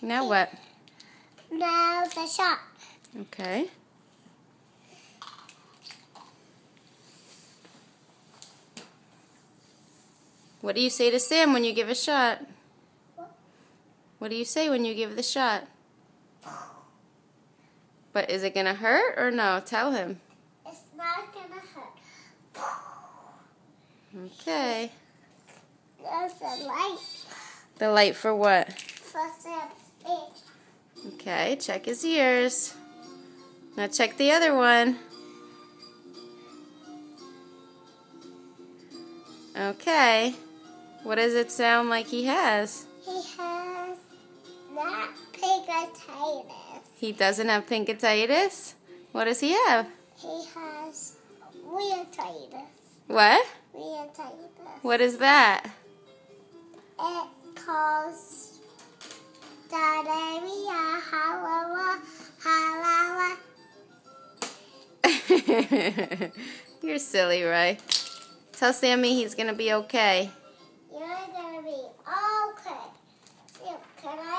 Now what? Now the shot. Okay. What do you say to Sam when you give a shot? What do you say when you give the shot? But is it going to hurt or no? Tell him. It's not going to hurt. Okay. There's a light. The light for what? For Sam's ear. Okay, check his ears. Now check the other one. Okay. What does it sound like he has? He has not pancreatitis. He doesn't have pancreatitis? What does he have? He has rheumatism. What? Rheumatism. What is that? It causes diarrhea, halawa. You're silly, Ray. Tell Sammy he's going to be okay. You're going to be okay. Sam, can I